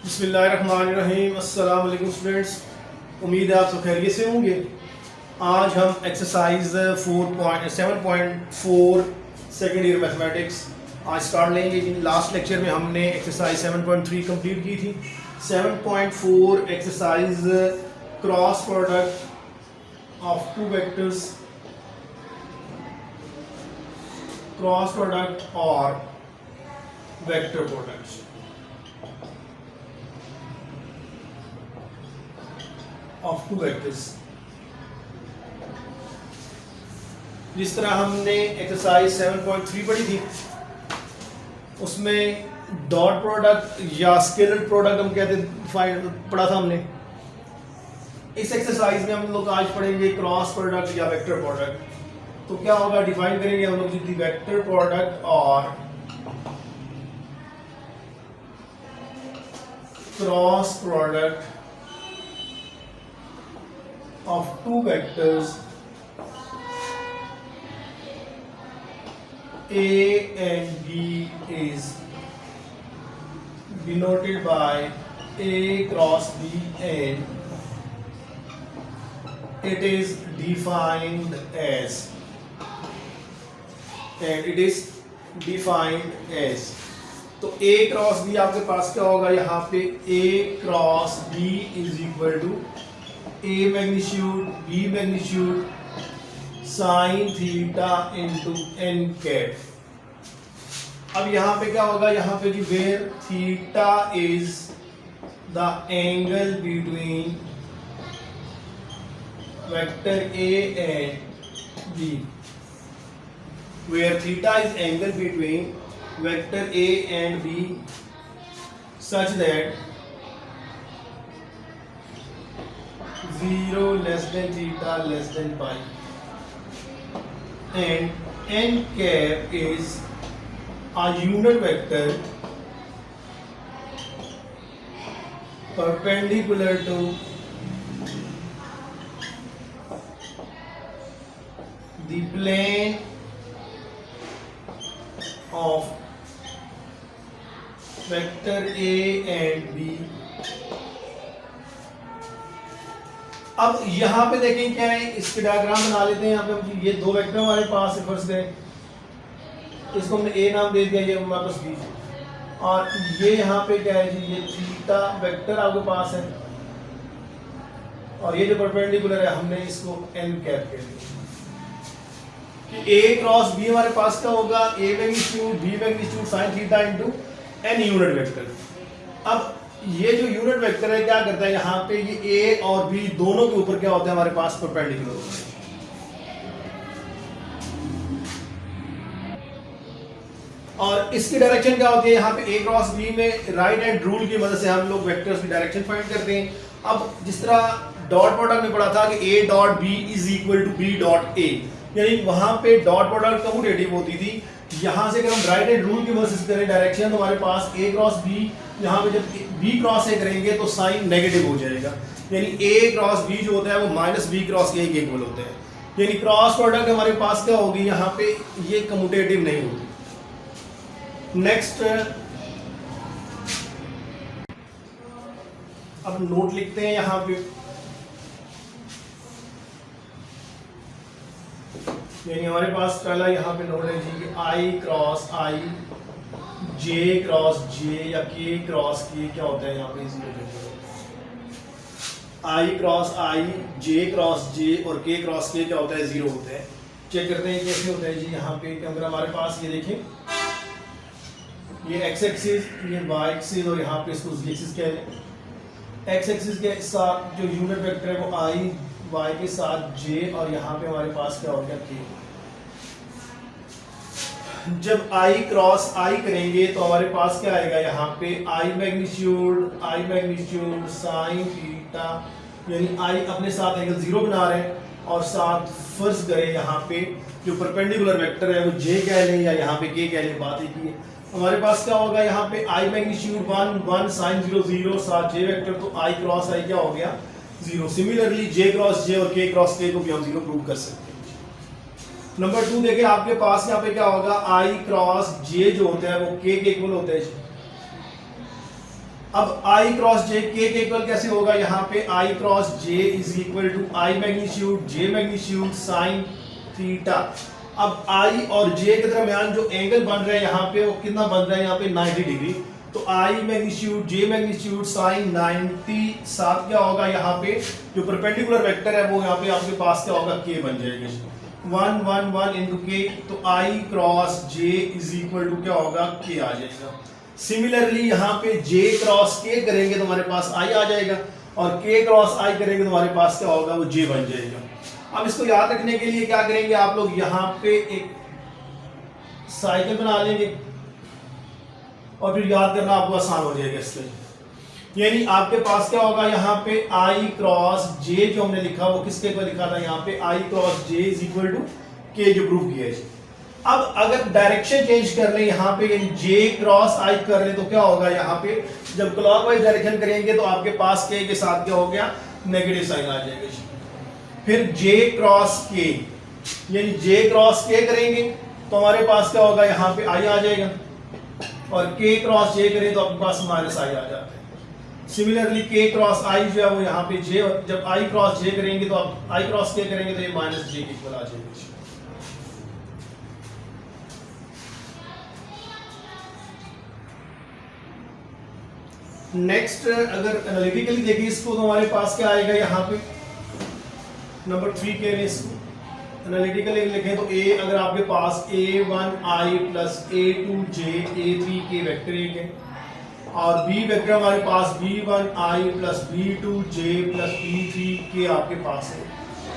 बिस्मिल्लाहिर्रहमानिर्रहीम। अस्सलाम वालेकुम स्टूडेंट्स, उम्मीद है आप सब खैरियत से होंगे। आज हम एक्सरसाइज 7.4 सेकेंड ईयर मैथमेटिक्स आज स्टार्ट लेंगे। लास्ट लेक्चर में हमने एक्सरसाइज 7.3 कंप्लीट की थी। 7.4 exercise cross product of two vectors, cross product और vector products. Of two vectors. जिस तरह हमने एक्सरसाइज 7.3 पढ़ी थी, उसमें डॉट प्रोडक्ट या स्केलर प्रोडक्ट हम कहते पढ़ा था हमने। इस एक्सरसाइज में हम लोग आज पढ़ेंगे क्रॉस प्रोडक्ट या वेक्टर प्रोडक्ट। तो क्या होगा, डिफाइन करेंगे हम लोग जी वेक्टर प्रोडक्ट और cross product of two vectors A and B is denoted by A cross B and it is defined as तो A क्रॉस B आपके पास क्या होगा, यहाँ पे A cross B is equal to A magnitude B magnitude sine theta into n cap. अब यहाँ पे क्या होगा, यहाँ पे जी where theta is the angle between vector A and B, where theta is angle between vector A and B such that 0 less than theta less than pi and n cap is a unit vector perpendicular to the plane of vector A and B। अब यहाँ पे देखें क्या है, इसके diagram बना लेते हैं। यहाँ पे ये दो वेक्टर हमारे पास है, फर्स्ट है, इसको हमने ए नाम दे दिया, ये हमारे पास बी, और ये यहाँ पे क्या है जी, ये थीटा वेक्टर आपके पास है, और ये जो परपेंडिकुलर है हमने इसको एन कैप कह दिया। ए क्रॉस बी हमारे पास क्या होगा, A magnitude B magnitude sine theta into N unit vector. अब ये जो यूनिट वेक्टर है क्या करता है, यहाँ पे ये ए और बी दोनों के ऊपर क्या होता है हमारे पास परपेंडिकुलर होता है। और इसकी डायरेक्शन क्या होती है, यहाँ पे ए क्रॉस बी में राइट हैंड रूल की मदद से हम लोग वेक्टर्स की डायरेक्शन फाइंड करते हैं। अब जिस तरह डॉट प्रोडक्ट में पढ़ा था कि A dot B is equal to B dot A, यानी वहां पे डॉट प्रोडक्ट कम्यूटेटिव होती थी। यहाँ से अगर हम राइट हैंड रूल की मदद से करें डायरेक्शन, तो हमारे पास ए क्रॉस बी, यहाँ पे जब बी क्रॉस ए करेंगे तो साइन नेगेटिव हो जाएगा, यानी ए क्रॉस बी जो होता है वो माइनस बी क्रॉस ए के इक्वल होते हैं। यानी क्रॉस प्रोडक्ट हमारे पास क्या होगी, यहाँ पे ये कम्यूटेटिव नहीं होगी। नेक्स्ट, अब नोट लिखते हैं यहाँ पे, यानी हमारे पास पहला यहाँ पे नोट है जी कि आई क्रॉस आई, जे क्रॉस जे या के क्रॉस के क्या होता है, यहाँ पे i cross I, J cross जे और के क्रॉस के क्या होता है, जीरो होता है। चेक करते हैं कैसे होता है जी। यहाँ पे अगर हमारे पास ये देखें, ये एक्स एक्सिस, ये वाई एक्सिस, और यहाँ पे इसको जी एक्सिस कह लें। एक्स एक्सिस के साथ जो यूनिट वेक्टर है वो आई, वाई के साथ जे, और यहाँ पे हमारे पास क्या हो गया, के। जब आई क्रॉस आई करेंगे तो हमारे पास क्या आएगा, यहाँ पे आई मैग्नीट्यूड साइन थीटा, यानी आई अपने साथ एंगल जीरो बना रहे हैं, और साथ फर्ज करें यहाँ पे जो परपेंडिकुलर वेक्टर है वो जे कह लें या यहाँ पे के कह लें, बात एक ही है। हमारे पास क्या होगा, यहाँ पे आई मैग्नीट्यूड 1 1 साइन 0 0 साथ जे वेक्टर, तो आई क्रॉस आई क्या हो गया, जीरो। सिमिलरली जे क्रॉस जे और के क्रॉस के को भी हम जीरो प्रूव कर सकते हैं। नंबर 2 देखिए, आपके पास यहाँ पे क्या होगा, आई क्रॉस जे जो होता है वो के इक्वल होता है। अब आई क्रॉस जे के इक्वल कैसे होगा, यहाँ पे i cross j is equal to i magnitude j magnitude sine theta. अब आई और जे के दरमियान जो एंगल बन रहा है यहाँ पे वो कितना बन रहा है, यहाँ पे 90 डिग्री। तो आई मैग्नीट्यूड जे मैग्नीट्यूड साइन 90 साथ क्या होगा, यहाँ पे जो परपेंडिकुलर वेक्टर है वो यहाँ पे आपके पास क्या होगा, के बन जाएगा 1 1 1 इंटू के। तो i cross j is equal to क्या होगा, के आ जाएगा। सिमिलरली यहाँ पे जे क्रॉस के करेंगे तो हमारे पास आई आ जाएगा, और के क्रॉस आई करेंगे तो हमारे पास क्या होगा, वो जे बन जाएगा। अब इसको याद रखने के लिए क्या करेंगे आप लोग, यहाँ पे एक साइकिल बना लेंगे और फिर याद करना आपको आसान हो जाएगा इससे। यानी आपके पास क्या होगा, यहाँ पे आई क्रॉस जे जो हमने लिखा वो किसके पर लिखा था, यहाँ पे i cross j is equal to k जो प्रूव किया है। अब अगर डायरेक्शन चेंज कर लें यहाँ पे जे क्रॉस आई कर लें तो क्या होगा, यहाँ पे जब क्लॉकवाइज डायरेक्शन करेंगे तो आपके पास के साथ क्या हो गया, नेगेटिव साइन आ जाएगा। फिर जे क्रॉस के, यानी जे क्रॉस के करेंगे तो हमारे पास क्या होगा, यहाँ पे आई आ जाएगा, और के क्रॉस जे करें तो आपके पास माइनस आई आ जाता है। सिमिलरली के क्रॉस आई जो है वो यहाँ पे जे, और जब आई क्रॉस जे करेंगे तो आप आई क्रॉस के करेंगे तो ये माइनस जे के इक्वल आ जाएगा। नेक्स्ट अगर एनालिटिकली देखिए इसको तो हमारे पास क्या आएगा, यहाँ पे नंबर 3 के लिए इसको एनालिटिकली लिखें तो ए, अगर आपके पास a1i प्लस a2j a3 के वेक्टर एक है, और b वेक्टर हमारे पास b1i plus b2j plus b3 के आपके पास है,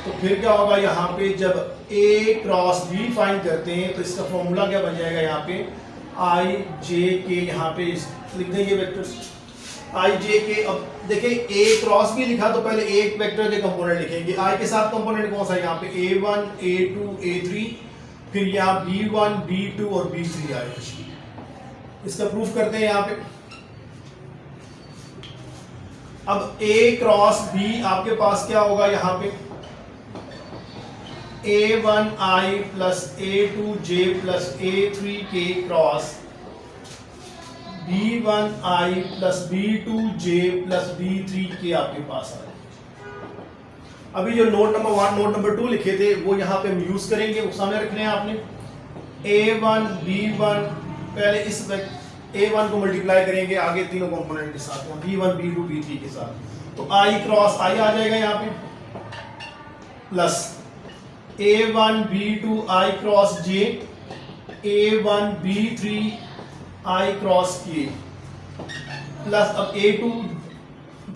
तो फिर क्या होगा, यहाँ पे जब a क्रॉस b फाइंड करते हैं तो इसका फॉर्मूला क्या बन जाएगा, यहाँ पे i j के, यहाँ पे लिख देंगे वेक्टर्स आई जे के। अब देखिए ए क्रॉस भी लिखा तो पहले एक वेक्टर के कंपोनेंट लिखेंगे, आई के साथ कंपोनेंट कौन सा है, यहाँ पे a1 a2 a3, फिर यहाँ b1 b2 और b3 आएगा। इसका प्रूफ करते हैं यहाँ पे। अब a क्रॉस b आपके पास क्या होगा, यहाँ पे a1i plus a2j plus a3 के cross b1i plus b2j plus b3 के आपके पास आ जाए। अभी जो नोट नंबर 1 नोट नंबर 2 लिखे थे वो यहाँ पे हम यूज करेंगे, वो सामने रखने हैं आपने। a1 b1, पहले इस a1 को मल्टीप्लाई करेंगे आगे तीनों कंपोनेंट के साथ, b1 b2 b3 के साथ, तो i क्रॉस i आ जाएगा यहाँ पे, plus a1 b2 i cross j, a1 b3 I cross के, प्लस अब a2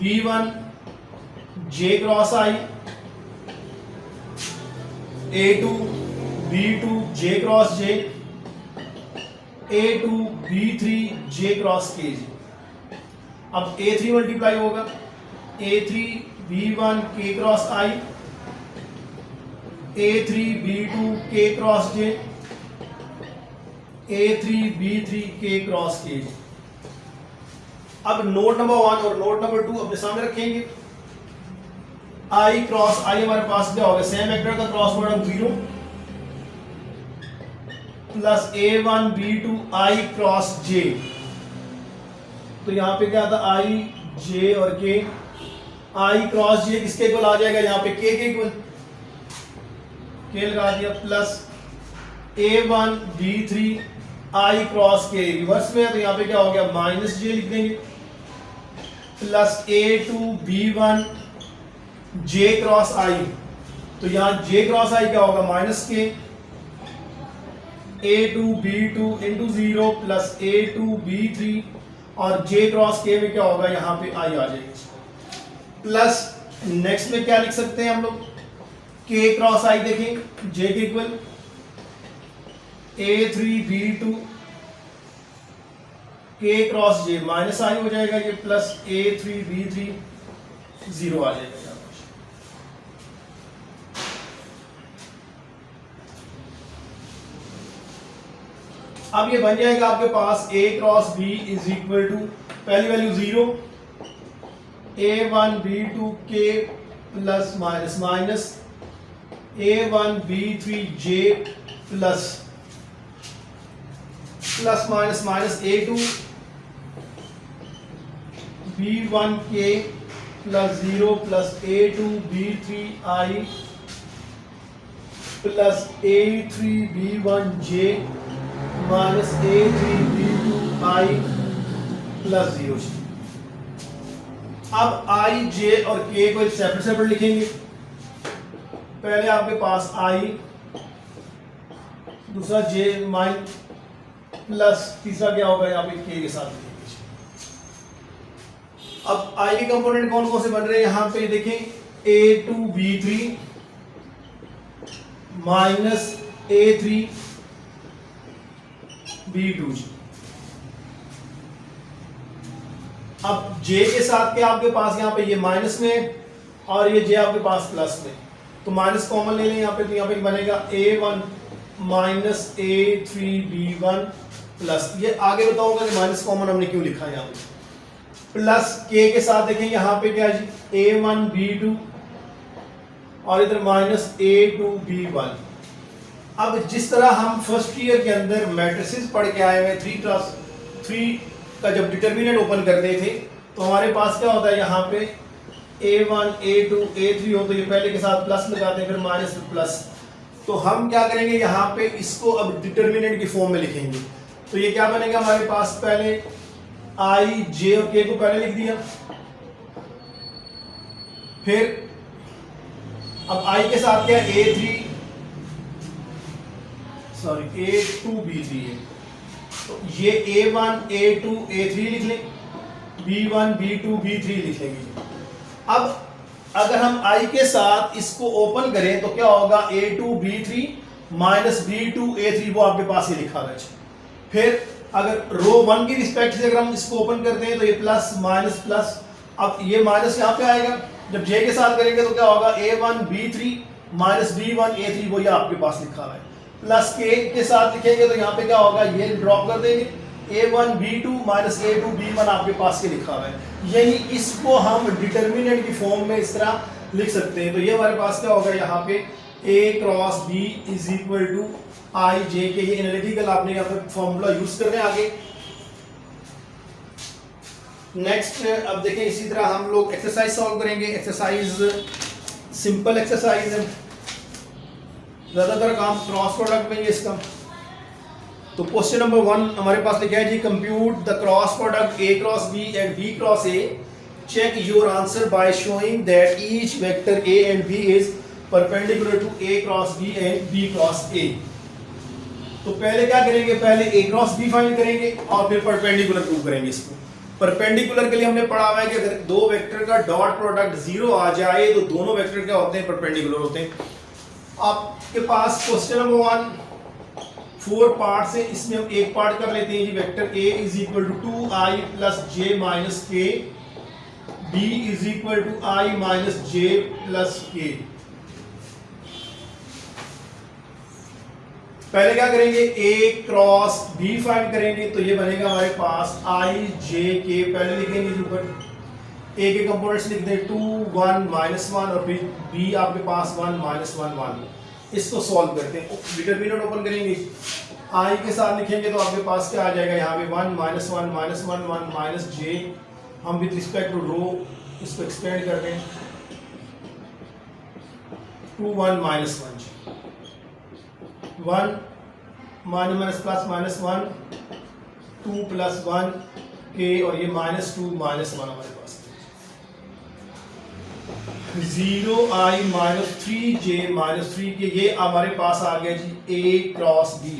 b1 j क्रॉस आई, a2 b2 j cross j, a2 b3 j cross के। अब a3 मल्टीप्लाई होगा, a3 b1 k क्रॉस आई, a3 b2 k cross j, a3 b3 k cross k। अब note number 1 और note number 2 अपने सामने रखेंगे। i cross i हमारे पास क्या होगा, सेम वेक्टर का cross product 0 plus a1 b2 i cross j, तो यहां पे क्या था i j और k, i क्रॉस j किसके इक्वल आ जाएगा, यहां पे k के इक्वल, k लगा दिया, plus a1 b3 i cross के रिवर्स में है तो यहाँ पे क्या हो गया, माइनस जे लिख देंगे, plus a2 b1 j cross i, तो यहाँ j क्रॉस i क्या होगा, माइनस के, a2 b2 into 0 plus a2 b3, और j क्रॉस k में क्या होगा, यहाँ पे i आ जाएगी, प्लस नेक्स्ट में क्या लिख सकते हैं हम लोग, k क्रॉस i देखें j के equal a3 b2 k cross j minus i हो जाएगा ये, प्लस a3 b3 0 आ जाएगा। अब ये बन जाएगा आपके पास a cross b is equal to, पहली value 0, a1 b2 k plus minus minus a1 b3 j plus plus minus minus a2 B1K plus 0 plus A2 B3I plus A3 B1J minus A3 B2I plus 0। अब I, J और K को separate separate लिखेंगे। पहले आपके पास I, दूसरा J minus plus तीसरा क्या होगा यहाँ पे K के साथ लिखेंगे। अब I के कंपोनेंट कौन कौन से बन रहे हैं यहाँ पे देखें, A2 B3 minus A3 B2। अब J के साथ क्या आपके पास यहाँ पे ये माइनस में और ये J आपके पास प्लस में, तो माइनस कॉमन ले लें यहाँ पे, तो यहाँ पे बनेगा A1 minus A3 B1 plus, ये आगे बताऊंगा कि माइनस कॉमन हमने क्यों लिखा है यहाँ पे, प्लस K के साथ देखें यहाँ पे क्या जी A1 B2 और इधर माइनस A2 B1। अब जिस तरह हम फर्स्ट ईयर के अंदर मैट्रिसेस पढ़ के आए हुए 3x3 का जब डिटर्मिनेंट ओपन करते थे तो हमारे पास क्या होता है यहाँ पे A1 A2 A3 हो तो ये पहले के साथ प्लस लगाते हैं फिर माइनस प्लस, तो हम क्या करेंगे यहाँ पे इसको अब डिटर्मिनेंट की फॉर्म में लिखेंगे। तो ये क्या बनेगा हमारे पास, पहले I, J और K को पहले लिख दिया, फिर अब I के साथ क्या A2 B3 है, तो ये A1 A2 A3 लिख लें, B1 B2 B3 लिख लेंगे। अब अगर हम I के साथ इसको ओपन करें तो क्या होगा A2 B3 minus B2 A3, वो आपके पास ही लिखा है। फिर अगर रो 1 की रिस्पेक्ट से अगर हम इसको ओपन करते हैं तो ये प्लस माइनस प्लस, अब ये माइनस यहाँ पे आएगा, जब J के साथ करेंगे तो क्या होगा A1 B3 minus B1 A3, वो ये आपके पास लिखा है, प्लस K के साथ लिखेंगे तो यहाँ पे क्या होगा ये ड्रॉप कर देंगे, A1 B2 minus A2 B1 आपके पास के लिखा हुआ है। यही इसको हम डिटर्मिनेंट की फॉर्म में इस तरह लिख सकते हैं। तो ये हमारे पास क्या होगा यहाँ पे A cross B is equal to I J के, ये एनालिटिकल आपने यहाँ पे फॉर्मूला यूज करने आगे। नेक्स्ट अब देखें इसी तरह हम लोग एक्सरसाइज सॉल्व करेंगे। एक्सरसाइज सिंपल एक्सरसाइज है, ज्यादातर काम क्रॉस प्रोडक्ट में ही इसका। तो क्वेश्चन नंबर 1 हमारे पास लिखा है जी, compute the cross product A cross B and B cross A, check your answer by showing that each vector A and B is perpendicular to A cross B and B cross A। तो पहले क्या करेंगे, पहले A cross B find करेंगे और फिर perpendicular prove करेंगे इसको। परपेंडिकुलर के लिए हमने पढ़ा हुआ है कि अगर दो वेक्टर का डॉट प्रोडक्ट 0 आ जाए तो दोनों वेक्टर क्या होते हैं, परपेंडिकुलर होते हैं। आपके पास क्वेश्चन नंबर 1 4 पार्ट से, इसमें हम एक पार्ट कर लेते हैं जी, vector A is equal to 2I plus J minus K, B is equal to I minus J plus K। पहले क्या करेंगे, A क्रॉस B फाइंड करेंगे, तो ये बनेगा हमारे पास I J K, पहले लिखेंगे ऊपर A के कंपोनेंट्स लिख दें 2 1 -1 और फिर B आपके पास 1 -1 1। इसको सॉल्व करते हैं, डिटरमिनेंट ओपन करेंगे, I के साथ लिखेंगे तो आपके पास क्या आ जाएगा यहाँ पे 1 -1 -1 1 माइनस J, हम विद रिस्पेक्ट टू रो इसको एक्सपेंड कर दें 2 1 -1 1 माइनस प्लस -1 2 प्लस 1 K और ये -2 -1 हमारे पास 0I minus 3J minus 3K, ये हमारे पास आ गया जी A क्रॉस B।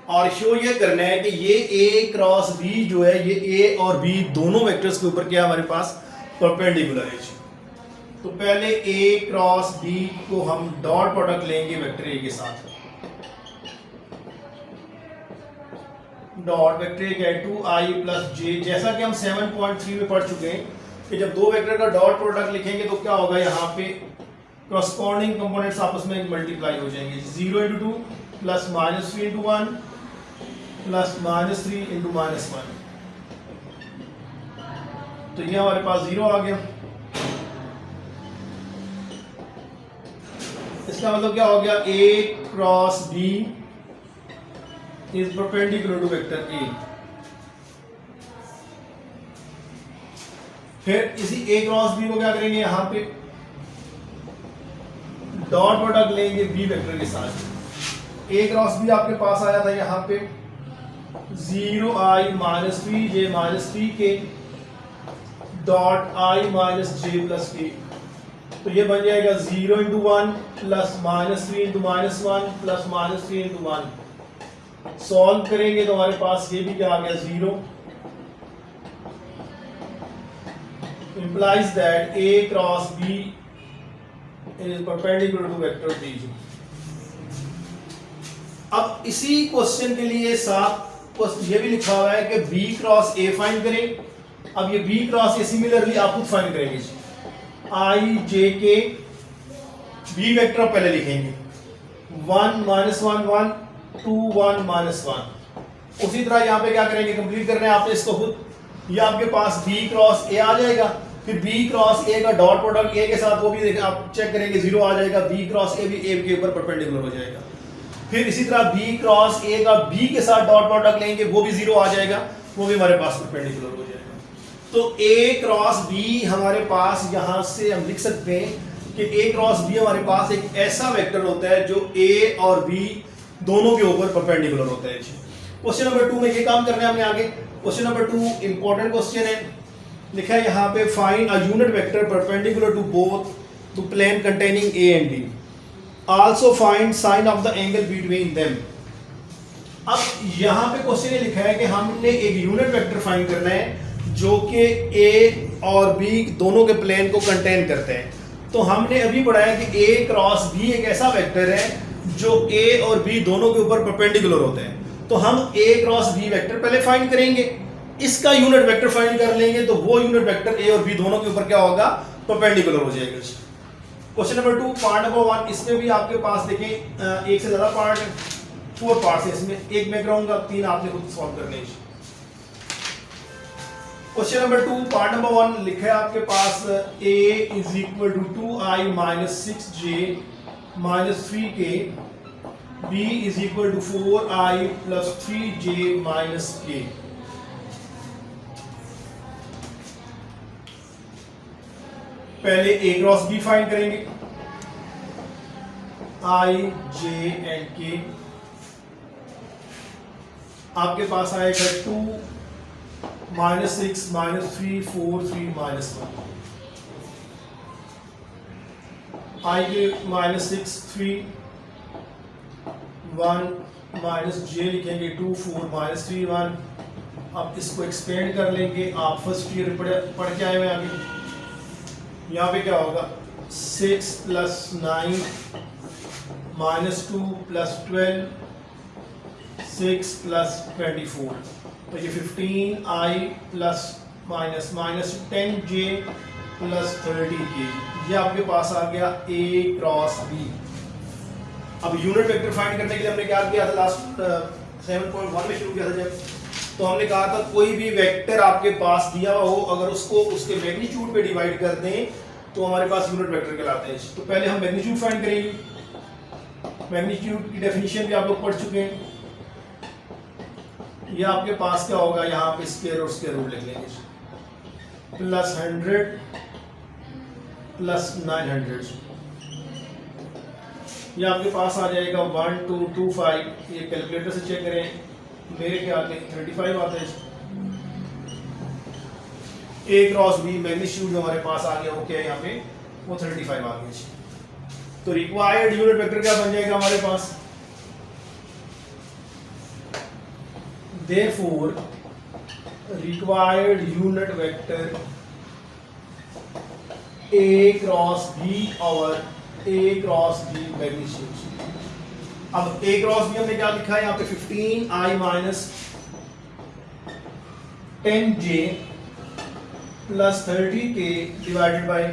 और शो ये करना है कि ये A क्रॉस B जो है ये A और B दोनों वेक्टर्स के ऊपर क्या हमारे पास परपेंडिकुलर है। तो पहले A क्रॉस B को हम डॉट प्रोडक्ट लेंगे वेक्टर A के साथ, डॉट वेक्टर क्या है 2I प्लस J। जैसा कि हम 7.3 में पढ़ चुके हैं कि जब दो वेक्टर का डॉट प्रोडक्ट लिखेंगे तो क्या होगा, यहाँ पे कॉरस्पॉन्डिंग कंपोनेंट्स आपस में मल्टीप्लाई हो जाएंगे, 0 × 2 प्लस -3 × 1 प्लस -3 × -1, तो ये हमारे पास 0 आ गया। इसका मतलब क्या हो गया, A cross B is perpendicular to vector A। फिर इसी ए क्रॉस बी को क्या करेंगे, यहाँ पे डॉट प्रोडक्ट लेंगे बी वेक्टर के साथ। ए क्रॉस बी आपके पास आया था यहाँ पे 0i minus 3j minus 3k dot i minus j plus k। तो ये बन जाएगा 0 into 1 plus minus 3 into minus 1 plus minus 3 into 1। Solve करेंगे तो हमारे पास ये भी क्या आ गया 0, implies that A cross B is perpendicular to vector BJ। अब इसी क्वेश्चन के लिए साथ ये भी लिखा हुआ है कि B क्रॉस A फाइंड करें। अब ये B क्रॉस A सिमिलरली आप खुद फाइंड करेंगे, I J K B vector पहले लिखेंगे 1 माइनस 1 1 2 1 माइनस 1। उसी तरह यहाँ पे क्या करेंगे, कंप्लीट करना है आपने इसको खुद। ये आपके पास B क्रॉस A आ जाएगा, फिर B क्रॉस A का डॉट प्रोडक्ट A के साथ वो भी आप चेक करेंगे 0 आ जाएगा, B क्रॉस A भी A के ऊपर परपेंडिकुलर हो जाएगा। फिर इसी तरह B क्रॉस A का B के साथ डॉट प्रोडक्ट लेंगे, वो भी 0 आ जाएगा, वो भी हमारे पास परपेंडिकुलर हो जाएगा। तो A क्रॉस B हमारे पास यहाँ से हम लिख सकते हैं कि A क्रॉस B हमारे पास एक ऐसा वेक्टर होता है जो A और B दोनों के ऊपर परपेंडिकुलर होता है। क्वेश्चन नंबर 2 में ये काम करना है हमने आगे। क्वेश्चन नंबर 2 इंपॉर्टेंट क्वेश्चन है, लिखा है यहाँ पे find a unit vector perpendicular to both to plane containing A and D, also find sine of the angle between them. अब यहाँ पे क्वेश्चन ये लिखा है कि हमने एक यूनिट वेक्टर फाइंड करना है जो कि A और B दोनों के प्लेन को कंटेन करते हैं। तो हमने अभी पढ़ा है कि A क्रॉस B एक ऐसा वेक्टर है जो A और B दोनों के ऊपर परपेंडिकुलर होते हैं। तो हम A क्रॉस B वेक्टर पहले फाइंड करेंगे, इसका यूनिट वेक्टर फाइंड कर लेंगे, तो वो यूनिट वेक्टर A और B दोनों के ऊपर क्या होगा, परपेंडिकुलर हो जाएगा। क्वेश्चन नंबर 2 पार्ट नंबर 1, इसमें भी आपके पास देखें एक से ज्यादा पार्ट, 4 पार्ट है इसमें, एक मैं कराऊंगा, 3 आपने खुद सॉल्व करने हैं। क्वेश्चन नंबर 2 पार्ट नंबर 1 लिखा है आपके पास A is equal to 2i minus 6j minus 3k, B is equal to 4i plus 3j minus k। पहले A क्रॉस B फाइंड करेंगे, I J एंड K। आपके पास आएगा 2 माइनस 6 माइनस 3 4 3 माइनस 1। I के माइनस 6 3 1 माइनस J लिखेंगे 2 4 minus 3 1। अब इसको expand कर लेंगे, आप फर्स्ट ईयर पढ़ के आए हुए आगे। यहाँ पे क्या होगा 6 प्लस 9 माइनस 2 प्लस 12 6 प्लस 24। तो ये 15i plus minus minus 10j plus 30k, ये आपके पास आ गया A क्रॉस B। अब यूनिट वेक्टर फाइंड करने के लिए हमने क्या किया था, लास्ट 7.1 में शुरू किया था जब, तो हमने कहा था कोई भी वेक्टर आपके पास दिया हुआ हो, अगर उसको उसके मैग्नीट्यूड पे डिवाइड कर दें तो हमारे पास यूनिट वेक्टर कहलाते हैं। तो पहले हम मैग्नीट्यूड फाइंड करेंगे। मैग्नीट्यूड की डेफिनेशन भी आप लोग पढ़ चुके हैं। ये आपके पास क्या होगा, यहाँ पे स्क्वायर और स्क्वायर रूट लिख लेंगे, प्लस 100 प्लस 900, ये आपके पास आ जाएगा 1225। ये कैलकुलेटर से चेक करें, मेरे ख्याल में 35 आता है। A क्रॉस B मैग्नीट्यूड जो हमारे पास आ गया वो क्या है, यहाँ पे वो 35 आ गया। तो रिक्वायर्ड यूनिट वेक्टर क्या बन जाएगा हमारे पास, therefore required unit vector A cross B और A क्रॉस B मैग्नीट्यूड। अब A क्रॉस B हमने क्या लिखा है यहाँ पे 15i minus 10j plus 30k divided by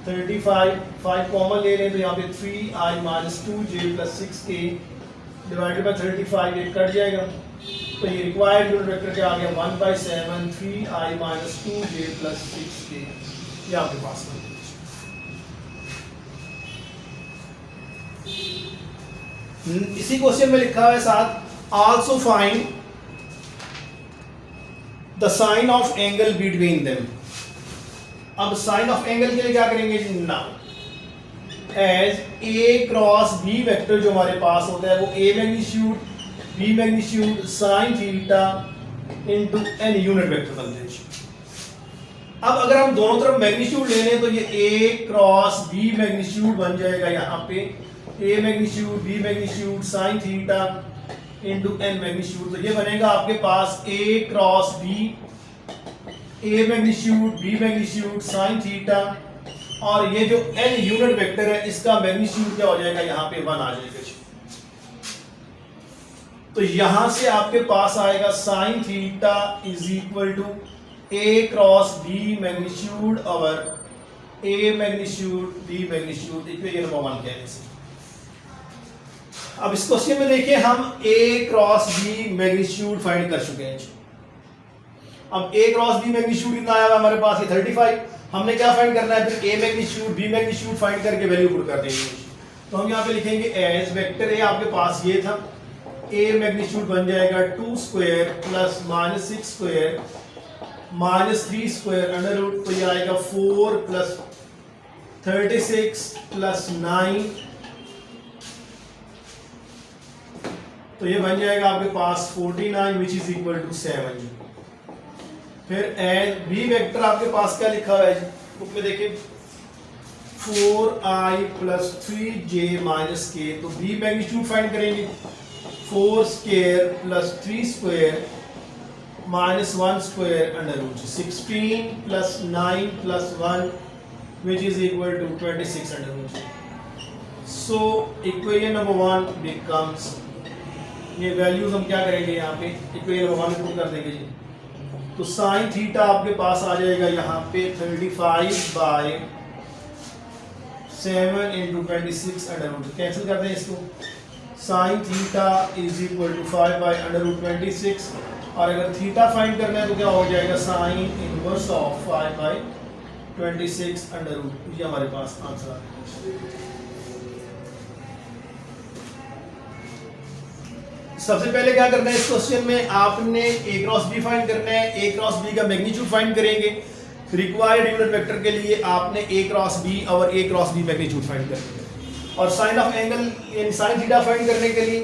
35, 5 common ले लें तो यहाँ पे 3i minus 2j plus 6k divided by 35, ये कट जाएगा। तो ये रिक्वायर्ड यूनिट वेक्टर क्या आ गया 1/7 3i minus 2j plus 6k, ये आपके पास है। इसी क्वेश्चन में लिखा है साथ also find the sine of angle between them. अब साइन ऑफ एंगल के लिए क्या करेंगे जी, now as A cross B vector जो हमारे पास होता है वो A magnitude B magnitude sine theta into N unit vector बनते हैं। अब अगर हम दोनों तरफ मैग्नीट्यूड ले लें तो ये ए क्रॉस बी मैग्नीट्यूड बन जाएगा, यहाँ पे A magnitude B magnitude sine theta into N magnitude. तो ये बनेगा आपके पास A cross B A magnitude B magnitude sine theta, और ये जो एन यूनिट वेक्टर है इसका मैग्नीट्यूड क्या हो जाएगा, यहाँ पे 1 आ जाएगा। तो यहां से आपके पास आएगा sine theta is equal to A cross B magnitude over A magnitude B magnitude, equation number 1 कहने से। अब इस क्वेश्चन में देखिए हम A cross B magnitude find कर चुके हैं। अब ए क्रॉस बी मैग्नीट्यूड कितना आया हमारे पास, ये 35। हमने क्या फाइंड करना है, फिर ए मैग्नीट्यूड बी मैग्नीट्यूड फाइंड करके वैल्यू पुट कर देंगे। तो हम यहाँ पे लिखेंगे एज वेक्टर ए आपके पास ये था, ए मैग्नीट्यूड बन जाएगा 2 square plus minus 6 square minus 3 square under root, तो ये आएगा 4 प्लस 36 प्लस 9, तो ये बन जाएगा आपके पास 49 विच इज इक्वल टू 7। फिर एज बी वेक्टर आपके पास क्या लिखा हुआ है बुक में देखिए, 4i plus 3j minus k। तो बी मैग्नीट्यूड फाइंड करेंगे, 4 square plus 3 square minus 1 square under root 16 plus 9 plus 1 which is equal to 26 under root. So equation number 1 becomes, ये वैल्यूज हम क्या करेंगे यहाँ पे इक्वेशन नंबर 1 में पुट कर देंगे जी। तो साइन थीटा आपके पास आ जाएगा यहाँ पे 35/7 इंटू 26 अंडर रूट, कैंसिल करते हैं इसको। Sine theta is equal to 5/√26, और अगर थीटा फाइंड करना है तो क्या हो जाएगा, sine inverse of 5/26 under root. ये हमारे पास आंसर आ गया। सबसे पहले क्या करना है इस क्वेश्चन में, आपने ए क्रॉस बी फाइंड करना है। ए क्रॉस बी का मैग्नीट्यूड फाइंड करेंगे। रिक्वायर्ड यूनिट वेक्टर के लिए आपने ए क्रॉस बी और A cross B magnitude find करना है। और sine of angle sine theta find करने के लिए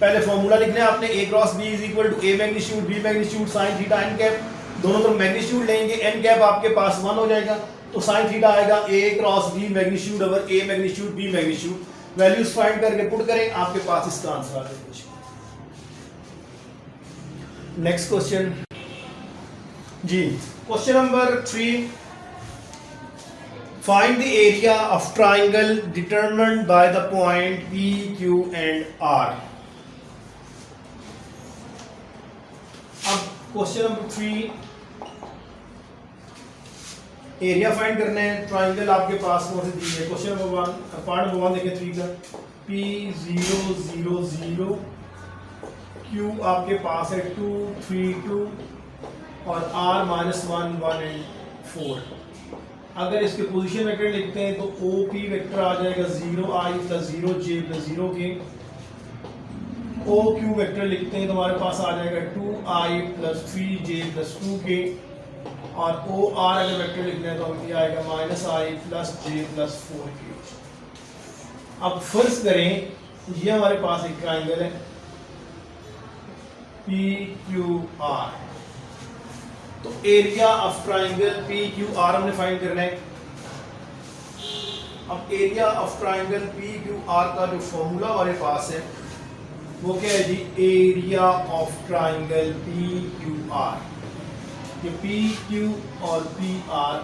पहले फॉर्मूला लिखना है आपने, A cross B is equal to A magnitude B magnitude sine theta N cap. दोनों तरफ मैग्नीट्यूड लेंगे, एन कैप आपके पास 1 हो जाएगा, तो साइन थीटा आएगा A cross B magnitude over A magnitude B magnitude. Values find करके पुट करें, आपके पास इसका आंसर आ जाएगा। नेक्स्ट क्वेश्चन जी, question number 3, find the area of triangle determined by the point P, Q and R। अब क्वेश्चन नंबर 3, एरिया फाइंड करना है। ट्राइंगल आपके पास कौन सी दी है, क्वेश्चन नंबर 1 पार्ट नंबर 1 देखें 3 का, P 0 0 0, Q आपके पास है 2 3 2, और R -1 1 एंड 4। अगर इसके पोजीशन वेक्टर लिखते हैं तो OP वेक्टर आ जाएगा 0i plus 0j plus 0k। OQ vector लिखते हैं तो हमारे पास आ जाएगा 2i plus 3j plus 2k। और OR अगर वेक्टर लिखते हैं तो हमें क्या आएगा, -i plus j plus 4k। अब फर्ज करें ये हमारे पास एक ट्राइंगल है PQR, तो एरिया ऑफ ट्राइंगल PQR हमने फाइंड करना है। अब एरिया ऑफ ट्राइंगल PQR का जो फॉर्मूला हमारे पास है वो क्या है जी, एरिया ऑफ ट्राइंगल PQR। ये PQ और PR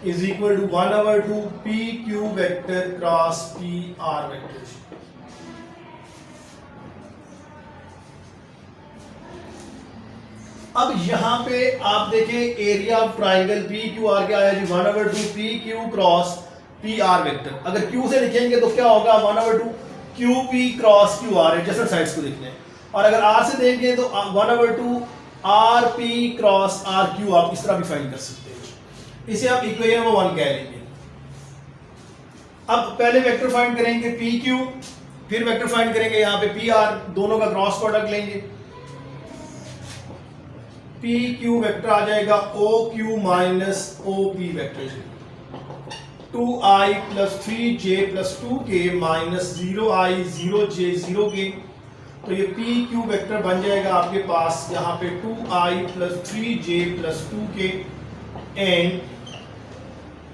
is equal to 1/2 PQ vector cross PR vector. अब यहां पे आप देखें एरिया ऑफ ट्राइंगल PQR क्या आया जी, 1/2 PQ क्रॉस PR वेक्टर। अगर Q से लिखेंगे तो क्या होगा, 1/2 QP cross QR, adjacent sides को लिखने। और अगर R से देंगे तो 1/2 RP क्रॉस RQ, आप इस तरह भी फाइंड कर सकते हैं। इसे आप इक्वेशन नंबर 1 कह लेंगे। अब पहले वेक्टर फाइंड करेंगे PQ, फिर वेक्टर फाइंड करेंगे यहाँ पे PR, दोनों का क्रॉस प्रोडक्ट लेंगे। पी क्यू वेक्टर आ जाएगा O Q minus O P vector, 2i plus 3j plus 2k minus 0i 0j 0k। तो ये पी क्यू वेक्टर बन जाएगा आपके पास यहाँ पे 2i plus 3j plus 2k and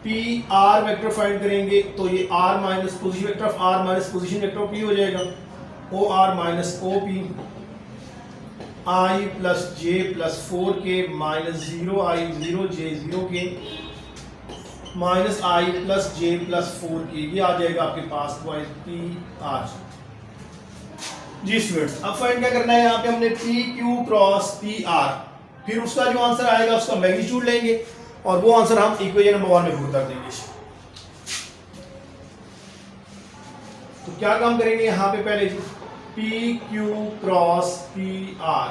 P R vector find करेंगे तो ये R minus position vector of R minus position vector of P हो जाएगा, O R minus O P, i plus j plus 4k minus 0i 0j 0k minus i plus j plus 4k, ये आ जाएगा आपके पास P R. जी students, अब find क्या करना है, यहाँ पे हमने P Q cross P are, फिर उसका जो आंसर आएगा उसका मैग्नीट्यूड लेंगे और वो आंसर हम इक्वेशन नंबर 1 में पुट कर देंगे। तो क्या काम करेंगे यहाँ पे, पहले P Q cross P R,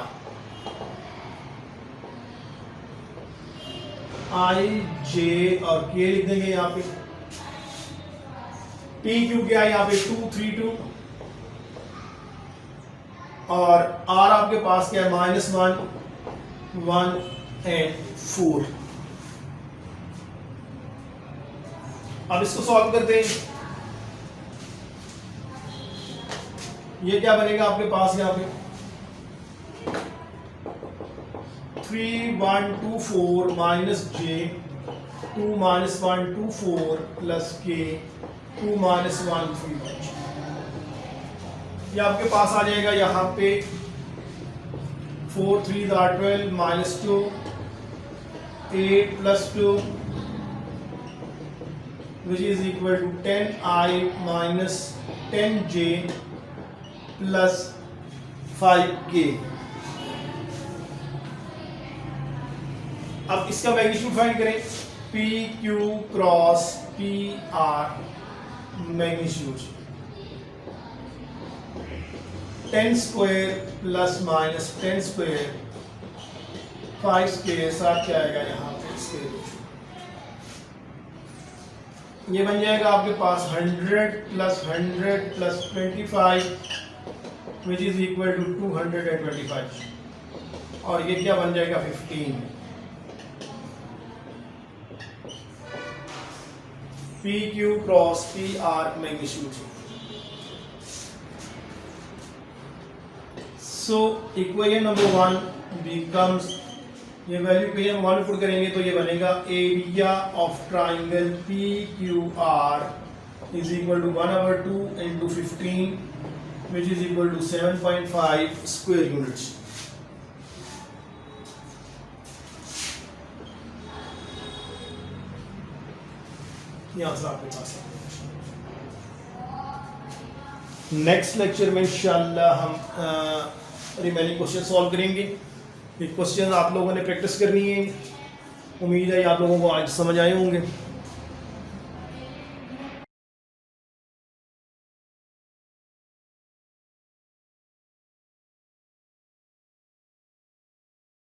i j और के लिख देंगे यहाँ पे। पी क्यू क्या है यहाँ पे 2 3 2 और आर आपके पास क्या है -1 1 एंड 4। अब इसको सॉल्व करते हैं, ये क्या बनेगा आपके पास यहाँ पे 3 1 2 4 माइनस जे 2 -1 2 4 प्लस के 2 -1 3। ये आपके पास आ जाएगा यहाँ पे 4 3 12 minus 2 8 plus 2 which is equal to 10i minus 10j plus 5k। अब इसका मैग्नीट्यूड फाइंड करें, P Q cross P R magnitude 10 square plus minus 10 square 5 square साथ क्या आएगा यहाँ पे स्क्वायर, ये बन जाएगा आपके पास 100 plus 100 plus 25 which is equal to 225 और ये क्या बन जाएगा 15। P Q cross P R magnitude. So equation number 1 becomes, ये वैल्यू इक्वेशन 1 में पुट करेंगे तो ये बनेगा area of triangle P Q R is equal to 1/2 into 15 which is equal to 7.5 square units. यहाँ से आपके पास नेक्स्ट लेक्चर में इंशाल्लाह हम रिमेनिंग क्वेश्चन सॉल्व करेंगे। ये क्वेश्चन आप लोगों ने प्रैक्टिस करनी है, उम्मीद है आप लोगों को आज समझ आए होंगे।